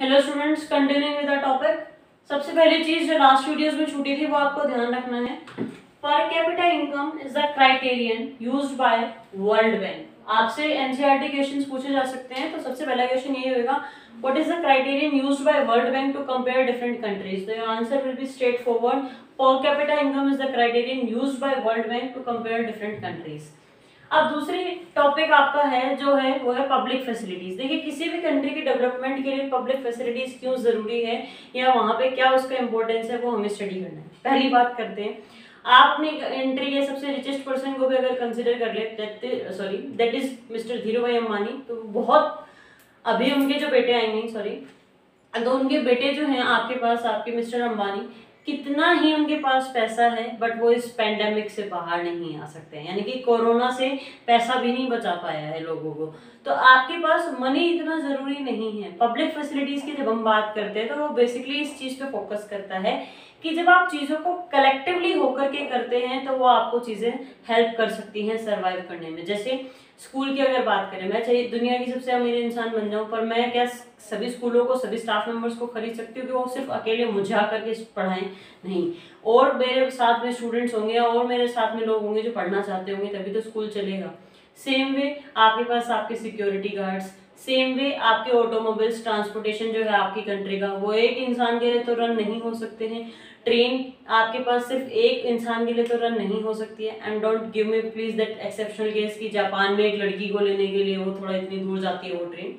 Hello students, continuing with the topic. सबसे पहली चीज जो लास्ट वीडियोस में छूटी थी वो आपको ध्यान रखना है। पर capita income is the criterion used by World bank. आपसे एनसीईआरटी क्वेश्चंस पूछे जा सकते हैं, तो सबसे पहला क्वेश्चन यही होगा, what is the criterion used by World Bank to compare different countries. तो your answer will be straightforward, per capita income is the criterion used by World Bank to compare different countries. अब दूसरी topic आपका है जो है वो है public facilities. देखिए, किसी भी कंट्री की डेवलपमेंट के लिए पब्लिक फैसिलिटीज क्यों जरूरी है या वहां पे क्या उसका इंपॉर्टेंस है वो हमें स्टडी करना है। पहली बात करते हैं, आप अपनी कंट्री के सबसे रिचेस्ट पर्सन को भी अगर कंसिडर कर ले, दैट इज मिस्टर धीरू भाई अंबानी, तो बहुत अभी उनके जो बेटे आएंगे तो उनके बेटे जो हैं आपके पास, आपके मिस्टर अंबानी, कितना ही उनके पास पैसा है बट वो इस पेंडेमिक से बाहर नहीं आ सकते हैं, यानी कि कोरोना से पैसा भी नहीं बचा पाया है लोगों को। तो आपके पास मनी इतना जरूरी नहीं है। पब्लिक फैसिलिटीज की जब हम बात करते हैं तो वो बेसिकली इस चीज पे फोकस करता है कि जब आप चीजों को कलेक्टिवली होकर के करते हैं तो वो आपको चीजें हेल्प कर सकती हैं सरवाइव करने में। जैसे स्कूल की अगर बात करें, मैं चाहिए दुनिया की सबसे अमीर इंसान बन जाऊं, पर मैं क्या सभी स्कूलों को, सभी स्टाफ मेंबर्स को खरीद सकती हूँ कि वो सिर्फ अकेले मुझे आकर के पढ़ाएं? नहीं, और मेरे साथ में स्टूडेंट्स होंगे और मेरे साथ में लोग होंगे जो पढ़ना चाहते होंगे, तभी तो स्कूल चलेगा। सेम वे आपके पास आपके सिक्योरिटी गार्ड्स, सेम वे आपके ऑटोमोबाइल्स, ट्रांसपोर्टेशन जो है आपकी कंट्री का, वो एक इंसान के लिए तो रन नहीं हो सकते हैं। ट्रेन आपके पास सिर्फ एक इंसान के लिए तो रन नहीं हो सकती है। And don't give me please that exceptional case कि जापान में एक लड़की को लेने के लिए वो थोड़ा इतनी दूर जाती है वो train,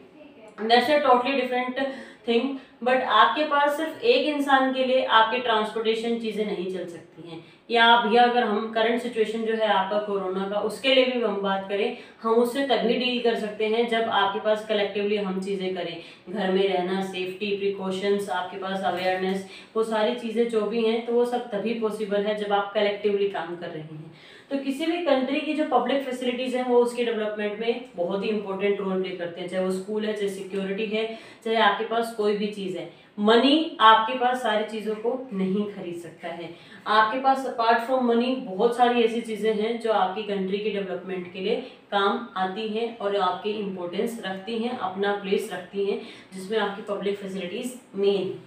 that's a totally different thing. But आपके पास सिर्फ एक इंसान के लिए आपके ट्रांसपोर्टेशन चीजें नहीं चल सकती हैं। या भैया अगर हम करंट सिचुएशन जो है आपका कोरोना का, उसके लिए भी हम बात करें, हम उससे तभी डील कर सकते हैं जब आपके पास कलेक्टिवली हम चीजें करें। घर में रहना, सेफ्टी प्रिकॉशंस, आपके पास अवेयरनेस, वो सारी चीजें जो भी हैं तो वो सब तभी पॉसिबल है जब आप कलेक्टिवली काम कर रहे हैं। तो किसी भी कंट्री की जो पब्लिक फैसिलिटीज हैं वो उसके डेवलपमेंट में बहुत ही इंपॉर्टेंट रोल प्ले करते हैं, चाहे वो स्कूल है, चाहे सिक्योरिटी है, चाहे आपके पास कोई भी चीज है। मनी आपके पास सारी चीजों को नहीं खरीद सकता है। आपके पास अपार्ट फ्रॉम मनी बहुत सारी ऐसी चीजें हैं जो आपकी कंट्री के डेवलपमेंट के लिए काम आती हैं और आपकी इंपॉर्टेंस रखती हैं, अपना प्लेस रखती हैं, जिसमें आपकी पब्लिक फैसिलिटीज मेन।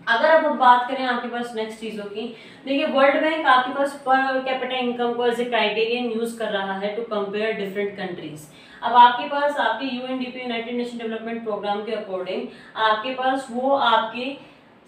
अगर अब हम बात करें आपके पास नेक्स्ट चीजों की, देखिए वर्ल्ड बैंक आपके पास पर कैपिटा इनकम को एज ए क्राइटेरियन यूज कर रहा है टू कंपेयर डिफरेंट कंट्रीज। अब आपके पास आपके UNDP, United Nation Development Program के अकॉर्डिंग आपके पास वो आपके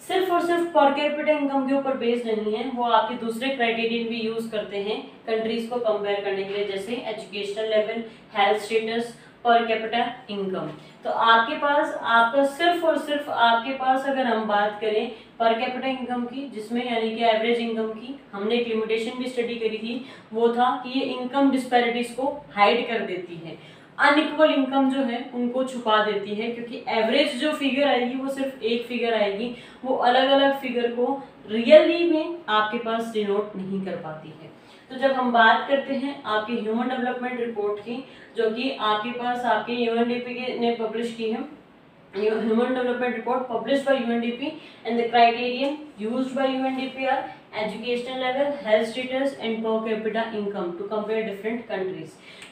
सिर्फ और सिर्फ पर कैपिटा इनकम के ऊपर बेस्ड नहीं है, वो आपके दूसरे क्राइटेरियन भी यूज करते हैं कंट्रीज को कंपेयर करने के लिए, जैसे एजुकेशनल लेवल, हेल्थ स्टेटस, पर कैपिटा इनकम। तो आपके पास आपका सिर्फ और सिर्फ आपके पास अगर हम बात करें पर कैपिटा इनकम की, जिसमें यानी कि एवरेज इनकम की हमने एक लिमिटेशन भी स्टडी करी थी, वो था कि ये इनकम डिस्पैरिटीज को हाइड कर देती है, अनइक्वल इनकम जो है उनको छुपा देती है, क्योंकि एवरेज जो फिगर आएगी वो सिर्फ एक फिगर आएगी, वो अलग अलग फिगर को रियली में आपके पास डिनोट नहीं कर पाती है। तो जब हम बात करते हैं आपकी ह्यूमन डेवलपमेंट रिपोर्ट की, जो कि आपके पास आपके यूएनडीपी ने पब्लिश की है, human development report published by UNDP, and the criterion used by UNDP are educational level, health status and per capita income to compare different countries.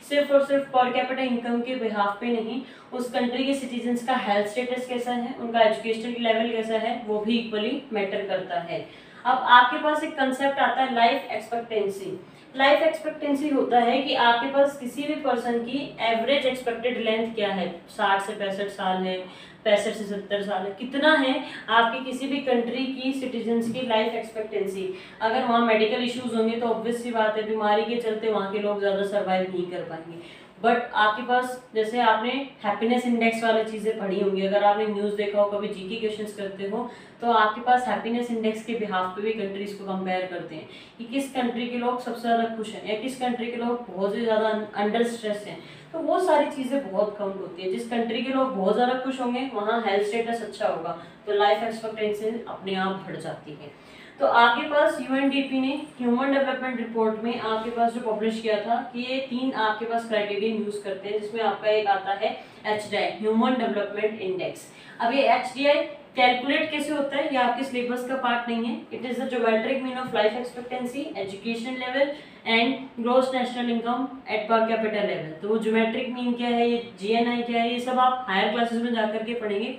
सिर्फ और सिर्फ पर कैपिटा इनकम के बिहाफ पे नहीं, उस कंट्री के सिटीजन्स का हेल्थ स्टेटस कैसा है, उनका एजुकेशनल लेवल कैसा है, वो भी इक्वली मैटर करता है। अब आपके पास एक कंसेप्ट आता है लाइफ एक्सपेक्टेंसी। लाइफ एक्सपेक्टेंसी होता है कि आपके पास किसी भी पर्सन की एवरेज एक्सपेक्टेड लेंथ क्या है, 60 से 65 साल है, 65 से 70 साल है, कितना है आपकी किसी भी कंट्री की सिटीजन्स की लाइफ एक्सपेक्टेंसी। अगर वहाँ मेडिकल इश्यूज होंगे तो ऑब्वियस सी बात है बीमारी के चलते वहाँ के लोग ज़्यादा सर्वाइव नहीं कर पाएंगे। बट आपके पास, जैसे आपने हैप्पीनेस इंडेक्स वाली चीज़ें पढ़ी होंगी, अगर आपने न्यूज़ देखा हो, कभी जीके क्वेश्चंस करते हो, तो आपके पास हैप्पीनेस इंडेक्स के बिहाफ पे भी कंट्रीज को कंपेयर करते हैं कि किस कंट्री के लोग सबसे ज़्यादा खुश हैं या किस कंट्री के लोग बहुत ही ज़्यादा अंडर स्ट्रेस हैं। तो वो सारी चीज़ें बहुत काउंट होती है। जिस कंट्री के लोग बहुत ज़्यादा खुश होंगे वहाँ हेल्थ स्टेटस अच्छा होगा, तो लाइफ एक्सपेक्टेंसी अपने आप बढ़ जाती है। तो आपके पास यूएनडीपी ने ह्यूमन डेवलपमेंट रिपोर्ट में आपके पास जो पब्लिश किया था कि ये 3 आपके पास क्राइटेरियन यूज करते हैं, जिसमें आपका एक आता है एचडीआई, ह्यूमन डेवलपमेंट इंडेक्स। अब ये एचडीआई कैलकुलेट कैसे होता है, ये आपके सिलेबस का पार्ट नहीं है। It is the geometric mean of life expectancy, education level and gross national income eight per capita level. तो वो ज्योमेट्रिक मीन क्या है, ये जीएनआई क्या है, ये सब आप हायर क्लासेस में जाकर के पढ़ेंगे।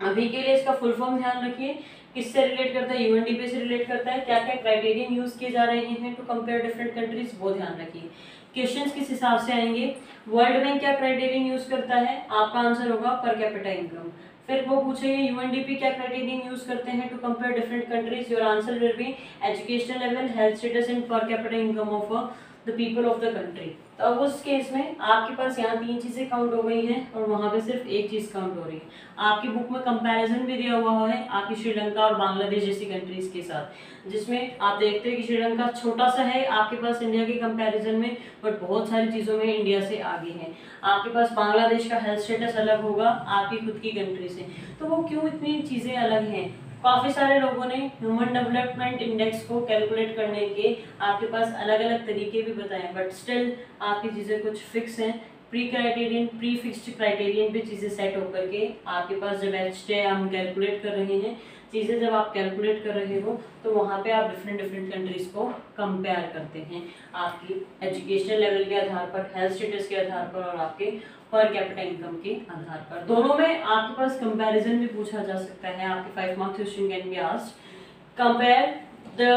अभी के लिए इसका फुल फॉर्म ध्यान रखिए, किससे रिलेट करता है, यूएनडीपी से रिलेट करता है, क्या क्या क्राइटेरियन यूज किए जा रहे हैं टू कंपेयर डिफरेंट कंट्रीज, वो ध्यान रखिए। क्वेश्चंस किस हिसाब से आएंगे, वर्ल्ड बैंक क्या क्राइटेरियन यूज करता है, आपका आंसर होगा पर कैपिटा इनकम। फिर वो पूछेंगे यूएनडीपी क्या क्राइटेरियन यूज करते हैं to compare different countries, your answer will be educational level, health status and per capita income of the people of the country. तो अब उस केस में आपके पास यहाँ 3 चीजें काउंट हो गई हैं और वहां पे सिर्फ एक चीज काउंट हो रही है। आपकी बुक में कंपैरिजन भी दिया हुआ है आपकी श्रीलंका और बांग्लादेश जैसी कंट्रीज के साथ, जिसमें आप देखते हैं कि श्रीलंका छोटा सा है आपके पास इंडिया के कंपैरिजन में, बट बहुत सारी चीजों में इंडिया से आगे है। आपके पास बांग्लादेश का हेल्थ स्टेटस अलग होगा आपकी खुद की कंट्री से। तो वो क्यों इतनी चीजें अलग हैं, काफी सारे लोगों ने ह्यूमन डेवलपमेंट इंडेक्स को कैलकुलेट करने के आपके पास अलग अलग तरीके भी बताए, बट स्टिल आपकी चीजें कुछ फिक्स हैं। Pre criterion, pre fixed criterion पे चीजें सेट होकर के आपके पास जब एच हम कैलकुलेट कर रहे हैं चीजें, जब आप कैलकुलेट कर रहे हो तो वहाँ पे आप डिफरेंट कंट्रीज को कंपेयर करते हैं आपकी एजुकेशनल लेवल के आधार पर, हेल्थ स्टेटस के आधार पर और आपके पर कैपिटा इनकम के आधार पर। दोनों में आपके पास कंपैरिजन भी पूछा जा सकता है, आपके 5 marks question can be asked. Compare the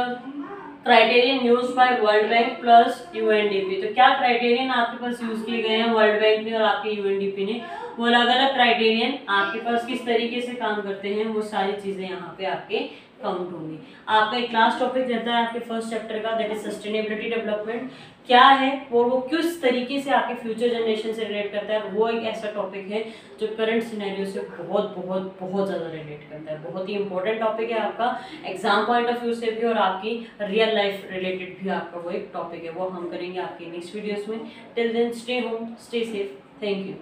criterion use by World bank plus UNDP. तो क्या क्राइटेरियन आपके पास यूज किए गए हैं वर्ल्ड बैंक ने और आपके यूएनडीपी ने, वो अलग अलग क्राइटेरियन आपके पास किस तरीके से काम करते हैं, वो सारी चीजें यहाँ पे आपके काउंट होंगी। आपका एक लास्ट टॉपिक रहता है आपके फर्स्ट चैप्टर का, दैट इज सस्टेनेबिलिटी डेवलपमेंट क्या है और वो किस तरीके से आपके फ्यूचर जनरेशन से रिलेट करता है। वो एक ऐसा टॉपिक है जो करंट सिनेरियो से बहुत बहुत बहुत ज़्यादा रिलेट करता है, बहुत ही इंपॉर्टेंट टॉपिक है आपका एग्जाम पॉइंट ऑफ व्यू से भी और आपकी रियल लाइफ रिलेटेड भी आपका वो एक टॉपिक है, वो हम करेंगे आपके नेक्स्ट वीडियोस में। Till then stay home, stay safe, thank you.